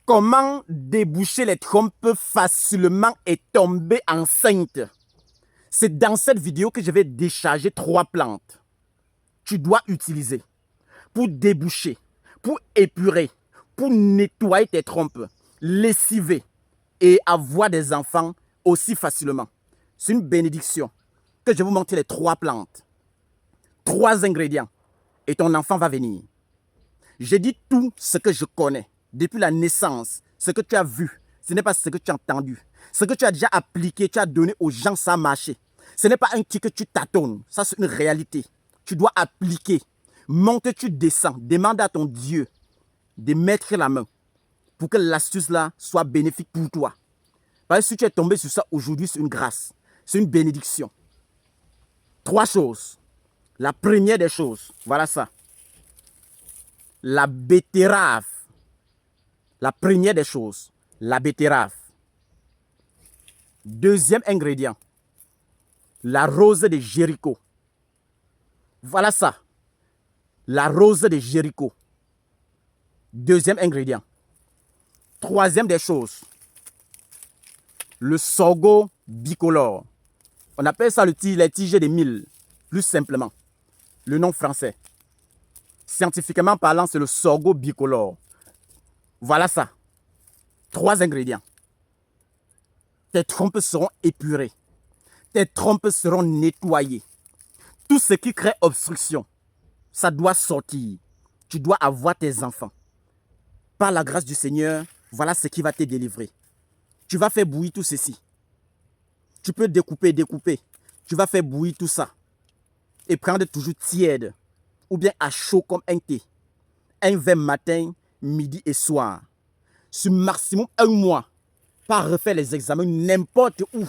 Comment déboucher les trompes facilement et tomber enceinte? C'est dans cette vidéo que je vais décharger 3 plantes. Tu dois utiliser pour déboucher, pour épurer, pour nettoyer tes trompes, lessiver et avoir des enfants aussi facilement. C'est une bénédiction que je vais vous montrer les 3 plantes, 3 ingrédients et ton enfant va venir. J'ai dit tout ce que je connais depuis la naissance, ce que tu as vu, ce n'est pas ce que tu as entendu. Ce que tu as déjà appliqué, tu as donné aux gens, ça a marché. Ce n'est pas un truc que tu tâtonnes, ça c'est une réalité. Tu dois appliquer. Monte, tu descends, demande à ton Dieu de mettre la main pour que l'astuce là soit bénéfique pour toi. Parce que si tu es tombé sur ça aujourd'hui, c'est une grâce, c'est une bénédiction. 3 choses. La première des choses, voilà ça. La betterave. La première des choses, la betterave. Deuxième ingrédient, la rose de Jéricho. Voilà ça, la rose de Jéricho. Deuxième ingrédient. Troisième des choses, le sorgho bicolore. On appelle ça les tiges de mil, plus simplement. Le nom français. Scientifiquement parlant, c'est le sorgho bicolore. Voilà ça. 3 ingrédients. Tes trompes seront épurées. Tes trompes seront nettoyées. Tout ce qui crée obstruction, ça doit sortir. Tu dois avoir tes enfants. Par la grâce du Seigneur, voilà ce qui va te délivrer. Tu vas faire bouillir tout ceci. Tu peux découper. Tu vas faire bouillir tout ça. Et prendre toujours tiède ou bien à chaud comme un thé. Un verre matin, midi et soir. Sur maximum 1 mois, pas refaire les examens n'importe où.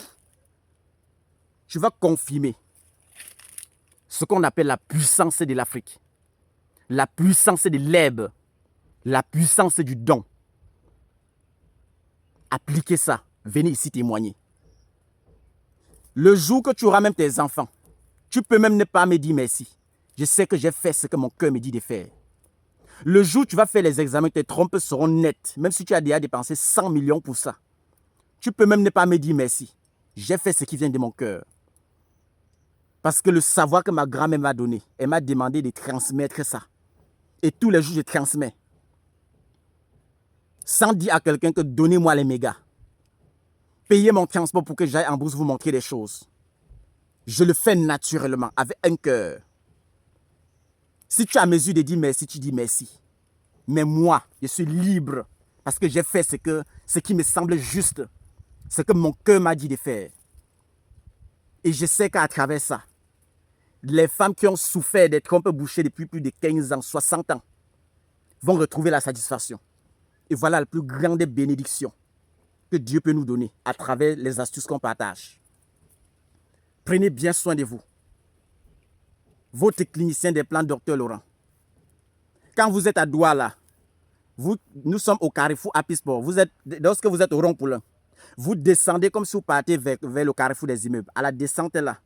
Tu vas confirmer ce qu'on appelle la puissance de l'Afrique, la puissance de l'herbe, la puissance du don. Appliquez ça, venez ici témoigner. Le jour que tu auras même tes enfants, tu peux même ne pas me dire merci. Je sais que j'ai fait ce que mon cœur me dit de faire. Le jour où tu vas faire les examens, tes trompes seront nettes, même si tu as déjà dépensé 100 millions pour ça. Tu peux même ne pas me dire merci. J'ai fait ce qui vient de mon cœur. Parce que le savoir que ma grand-mère m'a donné, elle m'a demandé de transmettre ça. Et tous les jours, je transmets. Sans dire à quelqu'un que donnez-moi les mégas. Payez mon transport pour que j'aille en bourse vous montrer des choses. Je le fais naturellement, avec un cœur. Si tu as mesure de dire merci, tu dis merci. Mais moi, je suis libre parce que j'ai fait ce qui me semble juste. Ce que mon cœur m'a dit de faire. Et je sais qu'à travers ça, les femmes qui ont souffert des trompes bouchées depuis plus de 15 ans, 60 ans, vont retrouver la satisfaction. Et voilà la plus grande bénédiction que Dieu peut nous donner à travers les astuces qu'on partage. Prenez bien soin de vous. Votre clinicien des plans, Dr Laurent. Quand vous êtes à Douala, nous sommes au carrefour Apisport. Lorsque vous êtes au rond-poulain, vous descendez comme si vous partez vers le carrefour des immeubles. À la descente là,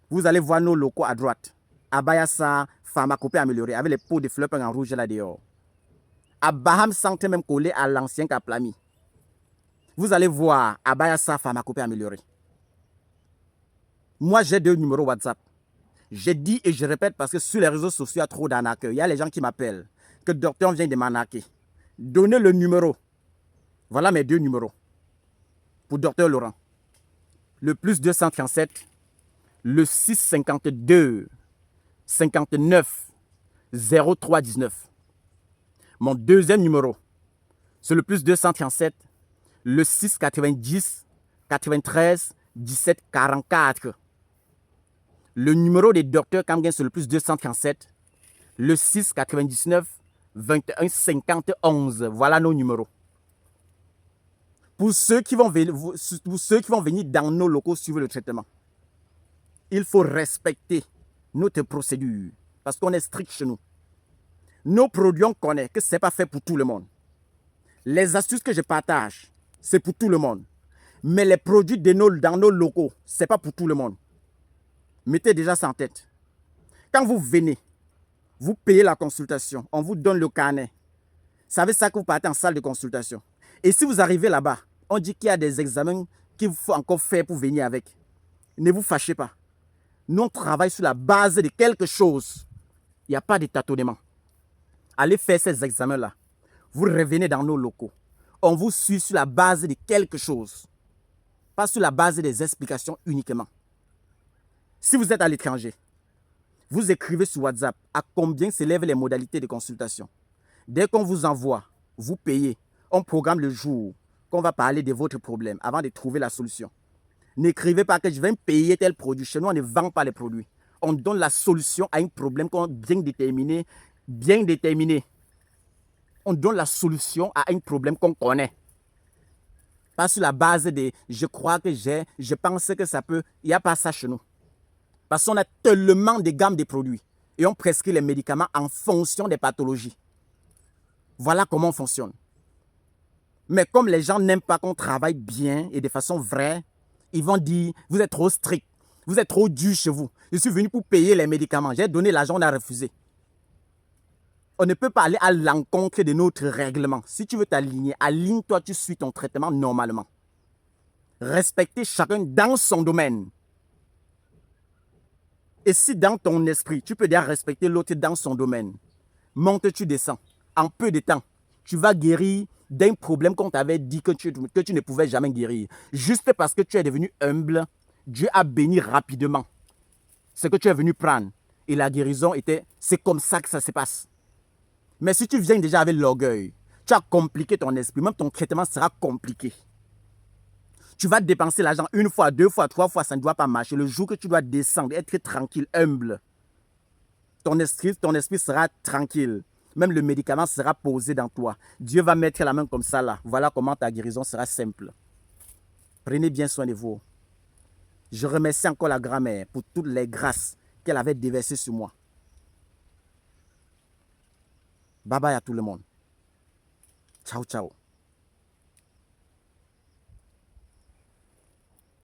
vous allez voir nos locaux à droite. Abayassa, pharmacopée améliorée, avec les pots de fleurs en rouge là dehors. À Baham Centre, même collé à l'ancien Kaplami. Vous allez voir Abayassa, pharmacopée améliorée. Moi, j'ai 2 numéros WhatsApp. Je dis et je répète parce que sur les réseaux sociaux, il y a trop d'arnaqueurs. Il y a les gens qui m'appellent, que le docteur vient de m'arnaquer. Donnez le numéro. Voilà mes 2 numéros. Pour Dr Laurent. Le plus 237, le 652 59 0319. Mon deuxième numéro, c'est le plus 237, le 690 93 17 44. Le numéro des docteurs Kamgen, c'est le plus 237, le 699 21 50 11. Voilà nos numéros. Pour ceux qui vont venir dans nos locaux suivre le traitement, il faut respecter notre procédure parce qu'on est strict chez nous. Nos produits, on connaît que ce n'est pas fait pour tout le monde. Les astuces que je partage, c'est pour tout le monde. Mais les produits dans nos locaux, ce n'est pas pour tout le monde. Mettez déjà ça en tête. Quand vous venez, vous payez la consultation, on vous donne le carnet. Ça veut dire que vous partez en salle de consultation. Et si vous arrivez là-bas, on dit qu'il y a des examens qu'il faut encore faire pour venir avec. Ne vous fâchez pas. Nous, on travaille sur la base de quelque chose. Il n'y a pas de tâtonnement. Allez faire ces examens-là. Vous revenez dans nos locaux. On vous suit sur la base de quelque chose. Pas sur la base des explications uniquement. Si vous êtes à l'étranger, vous écrivez sur WhatsApp à combien s'élèvent les modalités de consultation. Dès qu'on vous envoie, vous payez. On programme le jour qu'on va parler de votre problème avant de trouver la solution. N'écrivez pas que je vais me payer tel produit. Chez nous, on ne vend pas les produits. On donne la solution à un problème qu'on a bien déterminé. Bien déterminé. On donne la solution à un problème qu'on connaît. Pas sur la base de je crois que j'ai, je pense que ça peut. Il n'y a pas ça chez nous. Parce qu'on a tellement de gammes de produits. Et on prescrit les médicaments en fonction des pathologies. Voilà comment on fonctionne. Mais comme les gens n'aiment pas qu'on travaille bien et de façon vraie, ils vont dire, vous êtes trop strict, vous êtes trop dur chez vous. Je suis venu pour payer les médicaments. J'ai donné l'argent, on a refusé. On ne peut pas aller à l'encontre de notre règlement. Si tu veux t'aligner, aligne-toi, tu suis ton traitement normalement. Respectez chacun dans son domaine. Et si dans ton esprit, tu peux déjà respecter l'autre dans son domaine, monte, tu descends. En peu de temps, tu vas guérir d'un problème qu'on t'avait dit que tu ne pouvais jamais guérir. Juste parce que tu es devenu humble, Dieu a béni rapidement ce que tu es venu prendre. Et la guérison était, c'est comme ça que ça se passe. Mais si tu viens déjà avec l'orgueil, tu as compliqué ton esprit, même ton traitement sera compliqué. Tu vas dépenser l'argent une fois, deux fois, trois fois, ça ne doit pas marcher. Le jour que tu dois descendre, être tranquille, humble, ton esprit sera tranquille. Même le médicament sera posé dans toi. Dieu va mettre la main comme ça là. Voilà comment ta guérison sera simple. Prenez bien soin de vous. Je remercie encore la grand-mère pour toutes les grâces qu'elle avait déversées sur moi. Bye bye à tout le monde. Ciao, ciao.